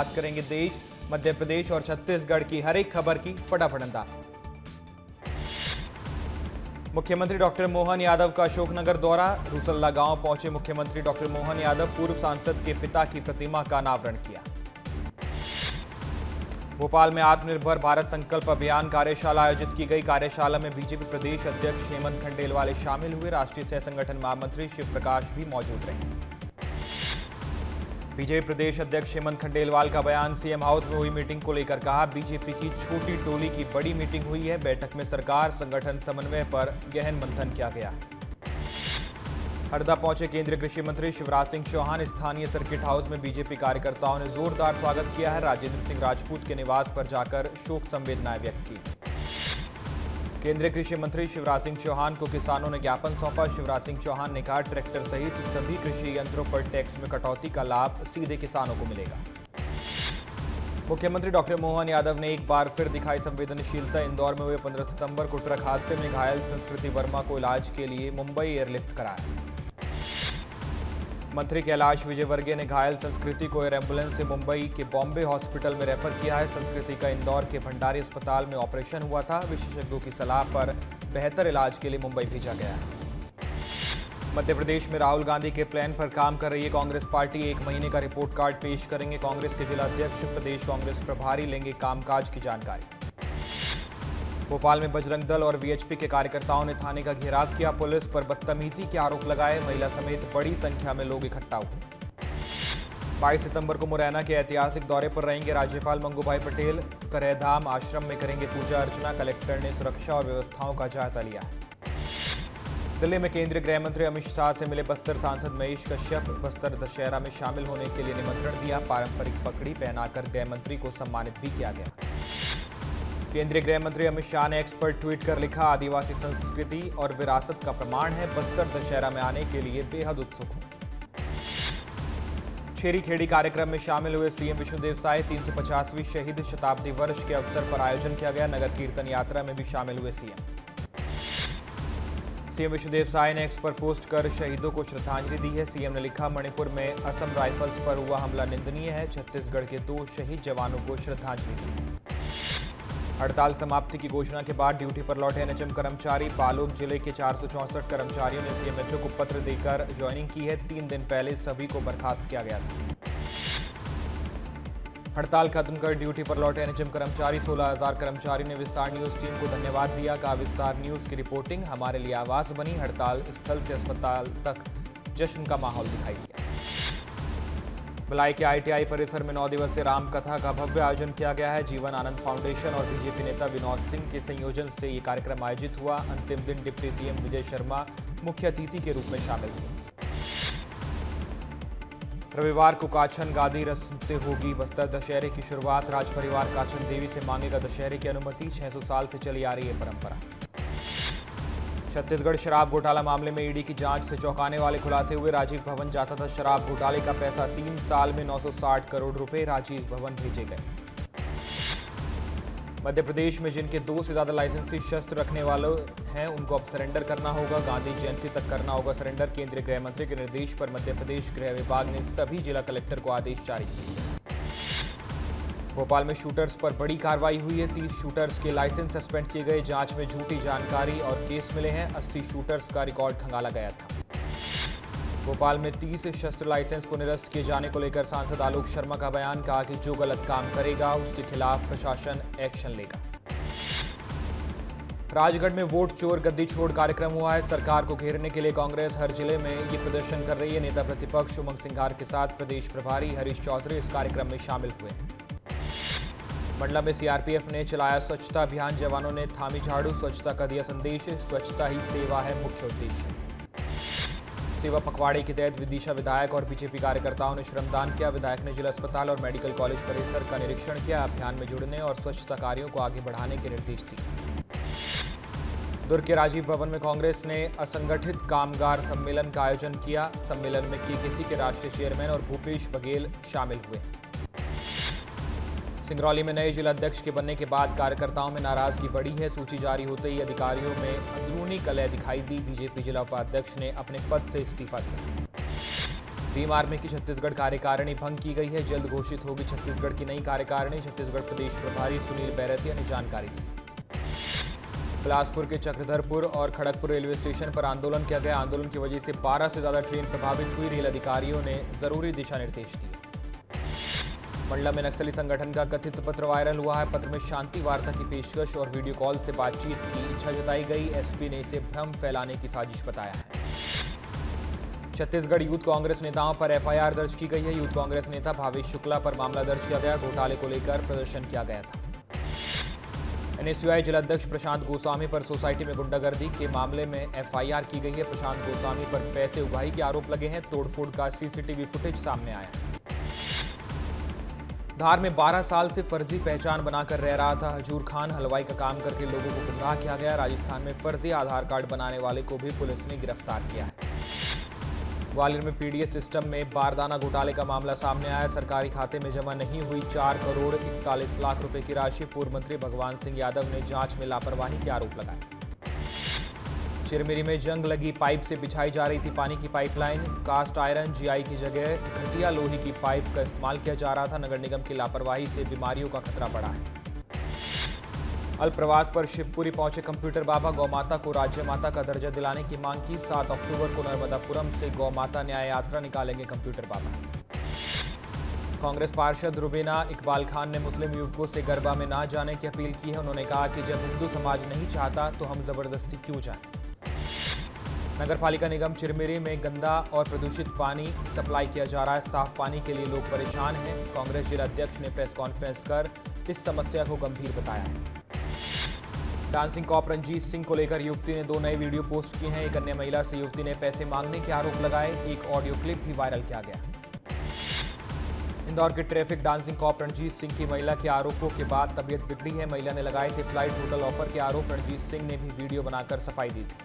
बात करेंगे देश, मध्य प्रदेश और छत्तीसगढ़ की हर एक खबर की फटाफट अंदाज। मुख्यमंत्री डॉक्टर मोहन यादव का अशोकनगर दौरा। रूसल्ला गांव पहुंचे मुख्यमंत्री डॉक्टर मोहन यादव, पूर्व सांसद के पिता की प्रतिमा का अनावरण किया। भोपाल में आत्मनिर्भर भारत संकल्प अभियान कार्यशाला आयोजित की गई। कार्यशाला में बीजेपी प्रदेश अध्यक्ष हेमंत खंडेलवाल शामिल हुए। राष्ट्रीय सह संगठन महामंत्री शिव प्रकाश भी मौजूद रहे। बीजेपी प्रदेश अध्यक्ष हेमंत खंडेलवाल का बयान। सीएम हाउस में हुई मीटिंग को लेकर कहा, बीजेपी की छोटी टोली की बड़ी मीटिंग हुई है। बैठक में सरकार संगठन समन्वय पर गहन मंथन किया गया। हरदा पहुंचे केंद्रीय कृषि मंत्री शिवराज सिंह चौहान। स्थानीय सर्किट हाउस में बीजेपी कार्यकर्ताओं ने जोरदार स्वागत किया है। राजेंद्र सिंह राजपूत के निवास पर जाकर शोक संवेदनाएं व्यक्त की। केंद्रीय कृषि मंत्री शिवराज सिंह चौहान को किसानों ने ज्ञापन सौंपा। शिवराज सिंह चौहान ने कहा, ट्रैक्टर सहित सभी कृषि यंत्रों पर टैक्स में कटौती का लाभ सीधे किसानों को मिलेगा। मुख्यमंत्री डॉक्टर मोहन यादव ने एक बार फिर दिखाई संवेदनशीलता। इंदौर में हुए 15 सितंबर को ट्रक हादसे में घायल संस्कृति वर्मा को इलाज के लिए मुंबई एयरलिफ्ट कराया। मंत्री कैलाश विजयवर्गीय ने घायल संस्कृति को एयर एम्बुलेंस से मुंबई के बॉम्बे हॉस्पिटल में रेफर किया है। संस्कृति का इंदौर के भंडारी अस्पताल में ऑपरेशन हुआ था। विशेषज्ञों की सलाह पर बेहतर इलाज के लिए मुंबई भेजा गया है। मध्य प्रदेश में राहुल गांधी के प्लान पर काम कर रही है कांग्रेस पार्टी। 1 महीने का रिपोर्ट कार्ड पेश करेंगे। कांग्रेस के जिलाध्यक्ष, प्रदेश कांग्रेस प्रभारी लेंगे कामकाज की जानकारी। भोपाल में बजरंग दल और वीएचपी के कार्यकर्ताओं ने थाने का घेराव किया। पुलिस पर बदतमीजी के आरोप लगाए। महिला समेत बड़ी संख्या में लोग इकट्ठा हुए। 22 सितंबर को मुरैना के ऐतिहासिक दौरे पर रहेंगे राज्यपाल मंगूभाई पटेल। करैधाम आश्रम में करेंगे पूजा अर्चना। कलेक्टर ने सुरक्षा और व्यवस्थाओं का जायजा लिया। दिल्ली में केंद्रीय गृह मंत्री अमित शाह से मिले बस्तर सांसद महेश कश्यप। बस्तर दशहरा में शामिल होने के लिए निमंत्रण दिया। पारंपरिक पगड़ी पहनाकर गृह मंत्री को सम्मानित भी किया गया। केंद्रीय गृह मंत्री अमित शाह ने एक्स पर ट्वीट कर लिखा, आदिवासी संस्कृति और विरासत का प्रमाण है। बस्तर दशहरा में आने के लिए बेहद उत्सुक हूं। छेरी खेड़ी कार्यक्रम में शामिल हुए सीएम विष्णुदेव साय। 350वीं शहीद शताब्दी वर्ष के अवसर पर आयोजन किया गया। नगर कीर्तन यात्रा में भी शामिल हुए सीएम विष्णुदेव साय ने एक्स पर पोस्ट कर शहीदों को श्रद्धांजलि दी है। सीएम ने लिखा, मणिपुर में असम राइफल्स पर हुआ हमला निंदनीय है। छत्तीसगढ़ के 2 शहीद जवानों को श्रद्धांजलि दी। हड़ताल समाप्ति की घोषणा के बाद ड्यूटी पर लौटे एनएचएम कर्मचारी। बालोद जिले के 464 कर्मचारियों ने सीएमएचओ को पत्र देकर ज्वाइनिंग की है। 3 दिन पहले सभी को बर्खास्त किया गया था। हड़ताल खत्म कर ड्यूटी पर लौटे एनएचएम कर्मचारी 16,000 कर्मचारियों ने विस्तार न्यूज टीम को धन्यवाद दिया। कहा, विस्तार न्यूज की रिपोर्टिंग हमारे लिए आवाज बनी। हड़ताल स्थल से अस्पताल तक जश्न का माहौल दिखाई दिया। भिलाई के आईटीआई परिसर में 9 दिवसीय रामकथा का भव्य आयोजन किया गया है। जीवन आनंद फाउंडेशन और बीजेपी नेता विनोद सिंह के संयोजन से ये कार्यक्रम आयोजित हुआ। अंतिम दिन डिप्टी सीएम विजय शर्मा मुख्य अतिथि के रूप में शामिल हुए। रविवार को काछन गादी रस्म से होगी बस्तर दशहरे की शुरुआत। राज परिवार काछन देवी से मांगेगा दशहरे की अनुमति। 600 साल से चली आ रही है परंपरा। छत्तीसगढ़ शराब घोटाला मामले में ईडी की जांच से चौंकाने वाले खुलासे हुए। राजीव भवन जाता था शराब घोटाले का पैसा। 3 साल में 960 करोड़ रुपए राजीव भवन भेजे गए। मध्य प्रदेश में जिनके 2 से ज्यादा लाइसेंसी शस्त्र रखने वाले हैं उनको अब सरेंडर करना होगा। गांधी जयंती तक करना होगा सरेंडर। केंद्रीय गृह मंत्री के निर्देश पर मध्य प्रदेश गृह विभाग ने सभी जिला कलेक्टर को आदेश जारी किए। भोपाल में शूटर्स पर बड़ी कार्रवाई हुई है। 30 शूटर्स के लाइसेंस सस्पेंड किए गए। जांच में झूठी जानकारी और केस मिले हैं। 80 शूटर्स का रिकॉर्ड खंगाला गया था। भोपाल में 30 शस्त्र लाइसेंस को निरस्त किए जाने को लेकर सांसद आलोक शर्मा का बयान। कहा कि जो गलत काम करेगा उसके खिलाफ प्रशासन एक्शन लेगा। राजगढ़ में वोट चोर गद्दी छोड़ कार्यक्रम हुआ है। सरकार को घेरने के लिए कांग्रेस हर जिले में ये प्रदर्शन कर रही है। नेता प्रतिपक्ष उमंग सिंघार के साथ प्रदेश प्रभारी हरीश चौधरी इस कार्यक्रम में शामिल हुए। मंडला में सीआरपीएफ ने चलाया स्वच्छता अभियान। जवानों ने थामी झाड़ू। स्वच्छता का दिया संदेश। स्वच्छता ही सेवा है मुख्य उद्देश्य। सेवा पखवाड़े के तहत विदिशा विधायक और बीजेपी कार्यकर्ताओं ने श्रमदान किया। विधायक ने जिला अस्पताल और मेडिकल कॉलेज परिसर का निरीक्षण किया। अभियान में जुड़ने और स्वच्छता कार्यों को आगे बढ़ाने के निर्देश दिए। दुर्ग के राजीव भवन में कांग्रेस ने असंगठित कामगार सम्मेलन का आयोजन किया। सम्मेलन में केकेसी के राष्ट्रीय चेयरमैन और भूपेश बघेल शामिल हुए। सिंगरौली में नए जिलाध्यक्ष के बनने के बाद कार्यकर्ताओं में नाराजगी बढ़ी है। सूची जारी होते ही अधिकारियों में अंदरूनी कलह दिखाई दी। बीजेपी जिला उपाध्यक्ष ने अपने पद से इस्तीफा दिया। भीम आर्मी की छत्तीसगढ़ कार्यकारिणी भंग की गई है। जल्द घोषित होगी छत्तीसगढ़ की नई कार्यकारिणी। छत्तीसगढ़ प्रदेश प्रभारी सुनील बैरसिया ने जानकारी दी। बिलासपुर के चक्रधरपुर और खड़गपुर रेलवे स्टेशन पर आंदोलन किया गया। आंदोलन की वजह से 12 से ज्यादा ट्रेन प्रभावित हुई। रेल अधिकारियों ने जरूरी दिशा निर्देश दिए। मंडला में नक्सली संगठन का कथित पत्र वायरल हुआ है। पत्र में शांति वार्ता की पेशकश और वीडियो कॉल से बातचीत की इच्छा जताई गई। एसपी ने इसे भ्रम फैलाने की साजिश बताया है। छत्तीसगढ़ यूथ कांग्रेस नेताओं पर एफआईआर दर्ज की गई है। यूथ कांग्रेस नेता भावेश शुक्ला पर मामला दर्ज किया गया। घोटाले को लेकर प्रदर्शन किया गया था। एनएसयूआई जिलाध्यक्ष प्रशांत गोस्वामी पर सोसाइटी में गुंडागर्दी के मामले में एफआईआर की गई है। प्रशांत गोस्वामी पर पैसे उगाही के आरोप लगे हैं। तोड़फोड़ का सीसीटीवी फुटेज सामने आया है। धार में 12 साल से फर्जी पहचान बनाकर रह रहा था हजूर खान। हलवाई का काम करके लोगों को गुमराह किया गया। राजस्थान में फर्जी आधार कार्ड बनाने वाले को भी पुलिस ने गिरफ्तार किया है। ग्वालियर में पीडीएस सिस्टम में बारदाना घोटाले का मामला सामने आया। सरकारी खाते में जमा नहीं हुई 4 करोड़ 41 लाख रुपए की राशि। पूर्व मंत्री भगवान सिंह यादव ने जांच में लापरवाही के आरोप लगाए। चिरमिरी में जंग लगी पाइप से बिछाई जा रही थी पानी की पाइपलाइन। कास्ट आयरन जीआई की जगह घटिया लोहे की पाइप का इस्तेमाल किया जा रहा था। नगर निगम की लापरवाही से बीमारियों का खतरा बढ़ा है। अल्पप्रवास पर शिवपुरी पहुंचे कंप्यूटर बाबा। गौमाता को राज्य माता का दर्जा दिलाने की मांग की। 7 अक्टूबर को नर्मदापुरम से गौमाता न्याय यात्रा निकालेंगे कंप्यूटर बाबा। कांग्रेस पार्षद रुबीना इकबाल खान ने मुस्लिम युवकों से गरबा में ना जाने की अपील की है। उन्होंने कहा कि जब हिंदू समाज नहीं चाहता तो हम जबरदस्ती क्यों जाएं। नगर पालिका निगम चिरमिरी में गंदा और प्रदूषित पानी सप्लाई किया जा रहा है। साफ पानी के लिए लोग परेशान हैं। कांग्रेस जिलाध्यक्ष ने प्रेस कॉन्फ्रेंस कर इस समस्या को गंभीर बताया है। डांसिंग कॉप रंजीत सिंह को लेकर युवती ने 2 नए वीडियो पोस्ट किए हैं। एक अन्य महिला से युवती ने पैसे मांगने के आरोप लगाए। एक ऑडियो क्लिप भी वायरल किया गया। इंदौर के traffic dancing cop Ranjit Singh की महिला के आरोपों के बाद तबीयत बिगड़ी है। महिला ने लगाए थे फ्लाइट होटल ऑफर के आरोप। रणजीत सिंह ने भी वीडियो बनाकर सफाई दी थी।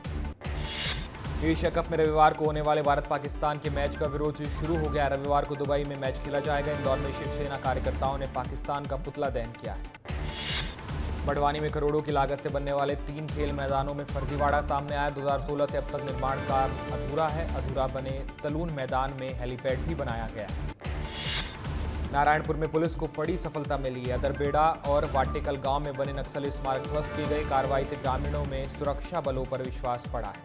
एशिया कप में रविवार को होने वाले भारत पाकिस्तान के मैच का विरोध शुरू हो गया। रविवार को दुबई में मैच खेला जाएगा। इंदौर में शिवसेना कार्यकर्ताओं ने पाकिस्तान का पुतला दहन किया है। बड़वानी में करोड़ों की लागत से बनने वाले 3 खेल मैदानों में फर्जीवाड़ा सामने आया। 2016 से अब तक निर्माण कार्य अधूरा है। अधूरा बने तलून मैदान में हेलीपैड भी बनाया गया है। नारायणपुर में पुलिस को बड़ी सफलता मिली है। अदरबेड़ा और वाटेकल गांव में बने नक्सली स्मारक ध्वस्त किए गए। कार्रवाई से ग्रामीणों में सुरक्षा बलों पर विश्वास बढ़ा है।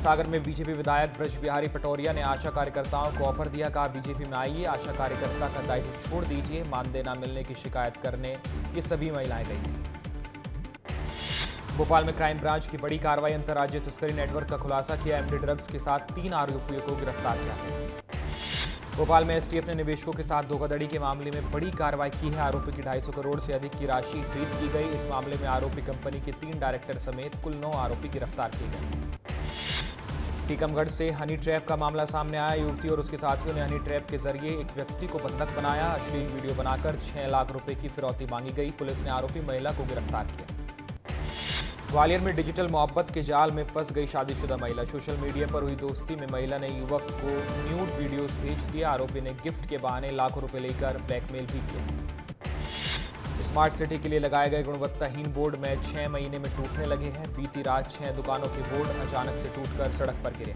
सागर में बीजेपी विधायक ब्रज बिहारी पटौरिया ने आशा कार्यकर्ताओं को ऑफर दिया। कहा बीजेपी में आइए, आशा कार्यकर्ता का दायित्व छोड़ दीजिए। मानदेय न मिलने की शिकायत करने ये सभी महिलाएं गई थी। भोपाल में क्राइम ब्रांच की बड़ी कार्रवाई। अंतर्राज्यीय तस्करी नेटवर्क का खुलासा किया। एमडी ड्रग्स के साथ 3 आरोपियों को गिरफ्तार किया है। भोपाल में एसटीएफ ने निवेशकों के साथ धोखाधड़ी के मामले में बड़ी कार्रवाई की है। आरोपी की 250 करोड़ से अधिक की राशि फ्रीज की गई। इस मामले में आरोपी कंपनी के 3 डायरेक्टर समेत कुल 9 आरोपी गिरफ्तार किए गए। टीकमगढ़ से हनी ट्रैप का मामला सामने आया। युवती और उसके साथियों ने हनी ट्रैप के जरिए एक व्यक्ति को बंधक बनाया। अश्लील वीडियो बनाकर 6 लाख रुपए की फिरौती मांगी गई। पुलिस ने आरोपी महिला को गिरफ्तार किया। ग्वालियर में डिजिटल मोहब्बत के जाल में फंस गई शादीशुदा महिला। सोशल मीडिया पर हुई दोस्ती में महिला ने युवक को न्यूड वीडियोस भेज दिया। आरोपी ने गिफ्ट के बहाने लाखों रुपए लेकर ब्लैकमेल भी किया। स्मार्ट सिटी के लिए लगाए गए गुणवत्ताहीन बोर्ड में 6 महीने में टूटने लगे हैं। बीती रात 6 दुकानों के बोर्ड अचानक से टूटकर सड़क पर गिरे।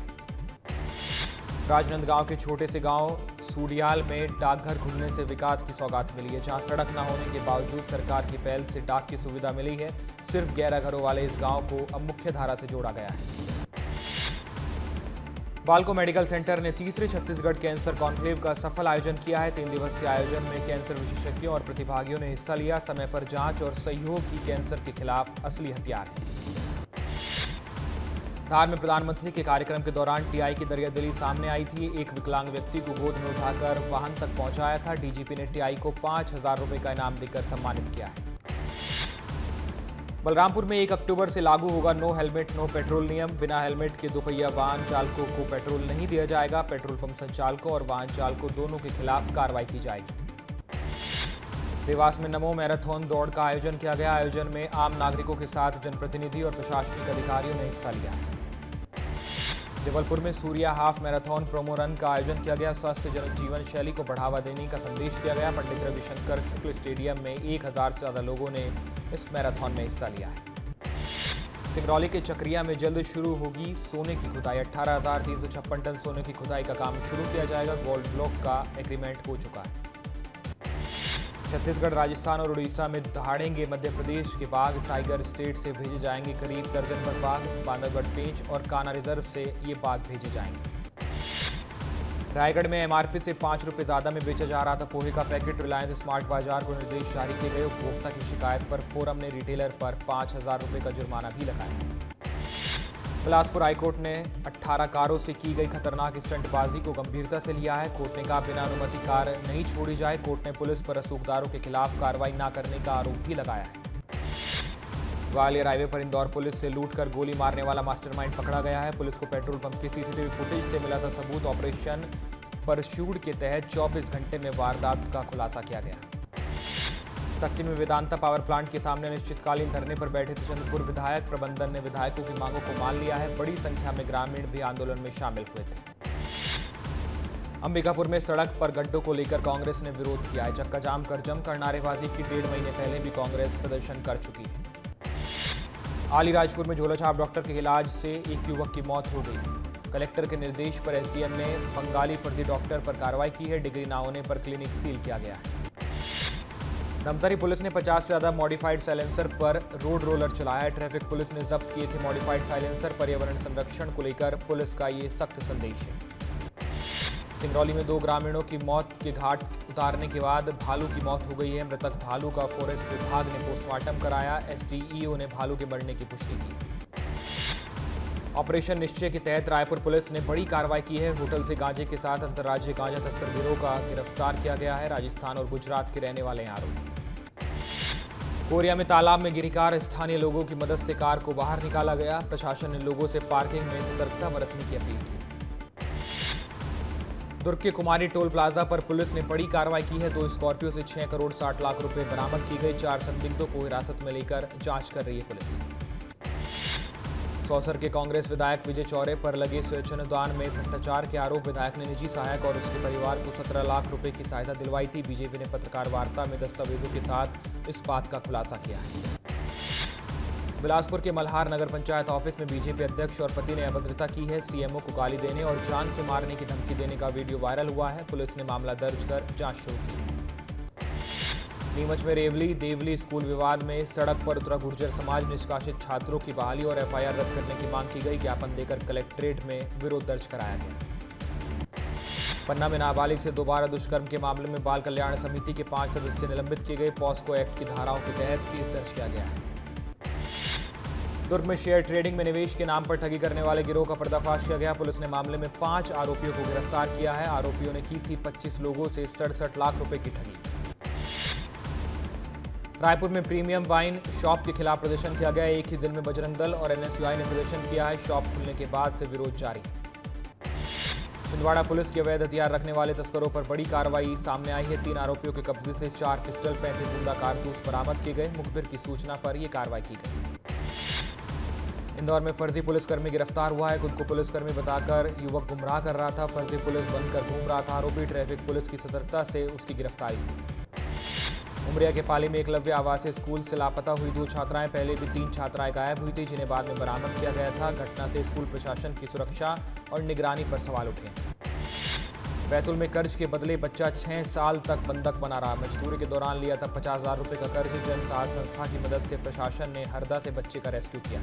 राजनांदगांव के छोटे से गांव सूडियाल में डाकघर खुलने से विकास की सौगात मिली है। जहां सड़क न होने के बावजूद सरकार की पहल से डाक की सुविधा मिली है। सिर्फ 11 घरों वाले इस गांव को अब मुख्य धारा से जोड़ा गया है। बालको मेडिकल सेंटर ने तीसरे छत्तीसगढ़ कैंसर कॉन्क्लेव का सफल आयोजन किया है। 3 दिवसीय आयोजन में कैंसर विशेषज्ञों और प्रतिभागियों ने हिस्सा लिया। समय पर जांच और सहयोग ही कैंसर के खिलाफ असली हथियार है। धार में प्रधानमंत्री के कार्यक्रम के दौरान टीआई की दरियादिली सामने आई थी। एक विकलांग व्यक्ति को गोद में उठाकर वाहन तक पहुंचाया था। डीजीपी ने टीआई को 5,000 रुपए का इनाम देकर सम्मानित किया है। बलरामपुर में 1 अक्टूबर से लागू होगा नो हेलमेट नो पेट्रोल नियम। बिना हेलमेट के दोपहिया वाहन चालकों को पेट्रोल नहीं दिया जाएगा। पेट्रोल पंप संचालकों और वाहन चालकों दोनों के खिलाफ कार्रवाई की जाएगी। देवास में नमो मैराथन दौड़ का आयोजन किया गया। आयोजन में आम नागरिकों के साथ जनप्रतिनिधि और प्रशासनिक अधिकारियों ने हिस्सा लिया। जबलपुर में Surya half marathon promo run का आयोजन किया गया। स्वस्थ जीवन शैली को बढ़ावा देने का संदेश दिया गया। पंडित रविशंकर शुक्ल स्टेडियम में 1,000 से ज्यादा लोगों ने इस मैराथन में हिस्सा लिया है। सिंगरौली के चक्रिया में जल्द शुरू होगी सोने की खुदाई। 18,356 टन सोने की खुदाई का काम शुरू किया जाएगा। गोल्ड ब्लॉक का एग्रीमेंट हो चुका है। छत्तीसगढ़, राजस्थान और उड़ीसा में दहाड़ेंगे मध्य प्रदेश के बाघ। टाइगर स्टेट से भेजे जाएंगे करीब दर्जन भर बाघ। बांधवगढ़ पेंच और कान्हा रिजर्व से ये बाघ भेजे जाएंगे। रायगढ़ में एमआरपी से 5 रुपये ज्यादा में बेचा जा रहा था पोहे का पैकेट। रिलायंस स्मार्ट बाजार को निर्देश जारी किए गए। उपभोक्ता की शिकायत पर फोरम ने रिटेलर पर 5,000 रुपये का जुर्माना भी लगाया। बिलासपुर हाईकोर्ट ने 18 कारों से की गई खतरनाक स्टंटबाजी को गंभीरता से लिया है। कोर्ट ने कहा बिना अनुमति कार नहीं छोड़ी जाए। कोर्ट ने पुलिस पर रसूखदारों के खिलाफ कार्रवाई न करने का आरोप भी लगाया है। ग्वालियर हाईवे पर इंदौर पुलिस से लूटकर गोली मारने वाला मास्टरमाइंड पकड़ा गया है। पुलिस को पेट्रोल पंप की सीसीटीवी फुटेज से मिला था सबूत। ऑपरेशन परशूट के तहत 24 घंटे में वारदात का खुलासा किया गया। सक्ती में वेदांता पावर प्लांट के सामने अनिश्चितकालीन धरने पर बैठे थे चंद्रपुर विधायक। प्रबंधन ने विधायकों की मांगों को मान लिया है। बड़ी संख्या में ग्रामीण भी आंदोलन में शामिल हुए थे। अंबिकापुर में सड़क पर गड्ढों को लेकर कांग्रेस ने विरोध किया है। चक्का जाम कर जमकर नारेबाजी की। 1.5 महीने पहले भी कांग्रेस प्रदर्शन कर चुकी है। आलीराजपुर में झोलाछाप डॉक्टर के इलाज से एक युवक की मौत हो गई। कलेक्टर के निर्देश पर एसडीएम ने बंगाली फर्जी डॉक्टर पर कार्रवाई की है। डिग्री न होने पर क्लिनिक सील किया गया है। धमतरी पुलिस ने 50 से ज्यादा मॉडिफाइड साइलेंसर पर रोड रोलर चलाया है। ट्रैफिक पुलिस ने जब्त किए थे मॉडिफाइड साइलेंसर। पर्यावरण संरक्षण को लेकर पुलिस का ये सख्त संदेश है। सिंगरौली में 2 ग्रामीणों की मौत के घाट उतारने के बाद भालू की मौत हो गई है। मृतक भालू का फॉरेस्ट विभाग ने पोस्टमार्टम कराया। एसडीईओ ने भालू के मरने की पुष्टि की। ऑपरेशन निश्चय के तहत रायपुर पुलिस ने बड़ी कार्रवाई की है। होटल से गांजे के साथ अंतर्राज्यीय गांजा तस्कर गिरोह का गिरफ्तार किया गया है। राजस्थान और गुजरात के रहने वाले आरोपी। कोरिया में तालाब में गिरी कार। स्थानीय लोगों की मदद से कार को बाहर निकाला गया। प्रशासन ने लोगों से पार्किंग में सतर्कता बरतने की अपील की। दुर्ग के कुमारी टोल प्लाजा पर पुलिस ने बड़ी कार्रवाई की है। 2 स्कॉर्पियो से 6 करोड़ 60 लाख रुपए बरामद की गई। 4 संदिग्धों को हिरासत में लेकर जांच कर रही है पुलिस। सौसर के कांग्रेस विधायक विजय चौरे पर लगे स्वेच्छानुदान में भ्रष्टाचार के आरोप। विधायक ने निजी सहायक और उसके परिवार को 17 लाख रुपए की सहायता दिलवाई थी। बीजेपी ने पत्रकार वार्ता में दस्तावेजों के साथ इस बात का खुलासा किया है। बिलासपुर के मल्हार नगर पंचायत ऑफिस में बीजेपी अध्यक्ष और पति ने अभद्रता की है। सीएमओ को गाली देने और जान से मारने की धमकी देने का वीडियो वायरल हुआ है। पुलिस ने मामला दर्ज कर जांच शुरू की। नीमच में रेवली देवली स्कूल विवाद में सड़क पर उतरा गुर्जर समाज। निष्कासित छात्रों की बहाली और एफआईआर रद्द करने की मांग की गई। ज्ञापन देकर कलेक्ट्रेट में विरोध दर्ज कराया गया। पन्ना में नाबालिग से दोबारा दुष्कर्म के मामले में बाल कल्याण समिति के 5 सदस्य निलंबित किए गए। पॉस्को एक्ट की धाराओं के तहत केस दर्ज किया गया है। दुर्ग में शेयर ट्रेडिंग में निवेश के नाम पर ठगी करने वाले गिरोह का पर्दाफाश किया गया। पुलिस ने मामले में 5 आरोपियों को गिरफ्तार किया है। आरोपियों ने की थी 25 लोगों से 67 लाख रुपए की ठगी। रायपुर में प्रीमियम वाइन शॉप के खिलाफ प्रदर्शन किया गया। एक ही दिन में बजरंग दल और एनएसयूआई ने प्रदर्शन किया है। शॉप खुलने के बाद से विरोध जारी। छिंदवाड़ा पुलिस के अवैध हथियार रखने वाले तस्करों पर बड़ी कार्रवाई सामने आई है। 3 आरोपियों के कब्जे से 4 पिस्टल 35 जिंदा कारतूस बरामद किए गए। मुखबिर की सूचना पर यह कार्रवाई की गई। इंदौर में फर्जी पुलिसकर्मी गिरफ्तार हुआ है। खुद को पुलिसकर्मी बताकर युवक गुमराह कर रहा था। फर्जी पुलिस बनकर घूम रहा था आरोपी। ट्रैफिक पुलिस की सतर्कता से उसकी गिरफ्तारी हुई। उमरिया के पाली में एकलव्य आवासीय स्कूल से लापता हुई 2 छात्राएं। पहले भी 3 छात्राएं गायब हुई थी जिन्हें बाद में बरामद किया गया था। घटना से स्कूल प्रशासन की सुरक्षा और निगरानी पर सवाल उठे। बैतूल में कर्ज के बदले बच्चा 6 साल तक बंधक बना रहा। मजदूरी के दौरान लिया था 50,000 रुपए का कर्ज। जन साहस संस्था की मदद से प्रशासन ने हरदा से बच्चे का रेस्क्यू किया।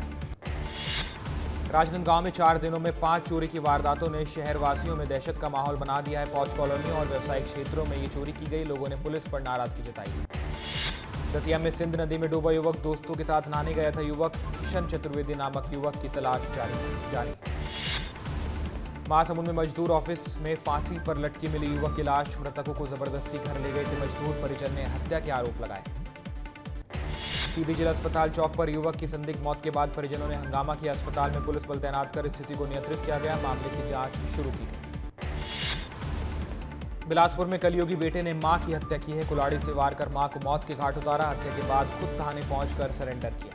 राजनांदगांव में 4 दिनों में 5 चोरी की वारदातों ने शहरवासियों में दहशत का माहौल बना दिया है। पॉश कॉलोनियों और व्यावसायिक क्षेत्रों में ये चोरी की गई। लोगों ने पुलिस पर नाराजगी जताई। दतिया में सिंध नदी में डूबा युवक दोस्तों के साथ नहाने गया था। युवक किशन चतुर्वेदी नामक युवक की तलाश जारी। महासमुंद में मजदूर ऑफिस में फांसी पर लटकी मिली युवक की लाश। मृतकों को जबरदस्ती घर ले गए थे मजदूर। परिजन ने हत्या के आरोप लगाए। सीधी जिला अस्पताल चौक पर युवक की संदिग्ध मौत के बाद परिजनों ने हंगामा किया। अस्पताल में पुलिस बल तैनात कर स्थिति को नियंत्रित किया गया। मामले की जांच शुरू की गई। बिलासपुर में कलयुगी बेटे ने मां की हत्या की है। कुल्हाड़ी से वार कर मां को मौत के घाट उतारा। हत्या के बाद खुद थाने पहुंचकर सरेंडर किया।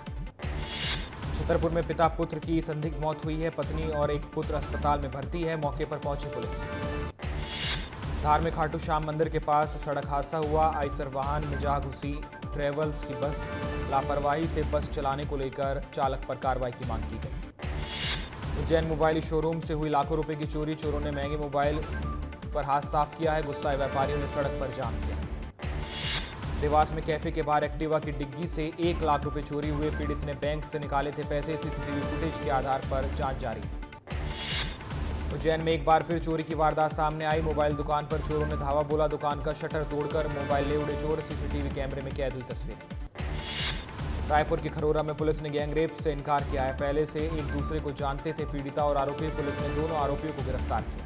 छतरपुर में पिता पुत्र की संदिग्ध मौत हुई है। पत्नी और एक पुत्र अस्पताल में भर्ती है। मौके पर पहुंची पुलिस। धार में खाटू श्याम मंदिर के पास सड़क हादसा हुआ। आइसर वाहन में जा घुसी ट्रेवल्स की बस लापरवाही से बस चलाने को लेकर चालक पर कार्रवाई की मांग की गई। उज्जैन मोबाइल शोरूम से हुई लाखों रुपए की चोरी, चोरों ने महंगे मोबाइल पर हाथ साफ किया है। गुस्साए व्यापारियों ने सड़क पर जाम किया। देवास में कैफे के बाहर एक्टिवा की डिग्गी से 1 लाख रुपए चोरी हुए। पीड़ित ने बैंक से निकाले थे पैसे। सीसीटीवी फुटेज के आधार पर जांच जारी। उज्जैन में एक बार फिर चोरी की वारदात सामने आई। मोबाइल दुकान पर चोरों ने धावा बोला। दुकान का शटर तोड़कर मोबाइल ले उड़े चोर। सीसीटीवी कैमरे में कैद हुई तस्वीरें। रायपुर की खरोरा में पुलिस ने गैंगरेप से इनकार किया है। पहले से एक दूसरे को जानते थे पीड़िता और आरोपी। पुलिस ने दोनों आरोपियों को गिरफ्तार किया।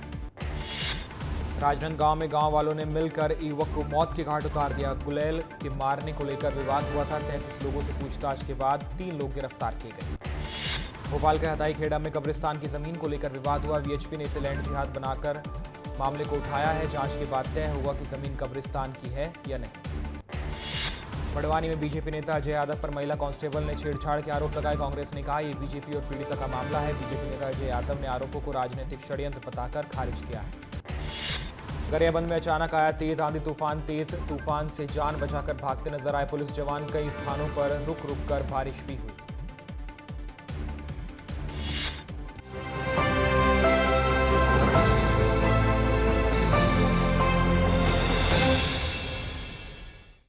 राजनांदगांव में गांव वालों ने मिलकर युवक को मौत के घाट उतार दिया। गुलेल के मारने को लेकर विवाद हुआ था। 33 लोगों से पूछताछ के बाद 3 लोग गिरफ्तार किए गए। भोपाल के हथाई खेड़ा में कब्रिस्तान की जमीन को लेकर विवाद हुआ। वीएचपी ने इसे लैंड जिहाद बनाकर मामले को उठाया है। जांच के बाद तय होगा कि जमीन कब्रिस्तान की है या नहीं। बड़वानी में बीजेपी नेता अजय यादव पर महिला कांस्टेबल ने छेड़छाड़ के आरोप लगाए। कांग्रेस ने कहा यह बीजेपी और पीड़िता का मामला है। बीजेपी नेता अजय यादव ने आरोपों को राजनीतिक षड्यंत्र बताकर खारिज किया है। गरियाबंद में अचानक आया तेज आंधी तूफान। तेज तूफान से जान बचाकर भागते नजर आए पुलिस जवान। कई स्थानों पर रुक रुक कर बारिश भी हुई।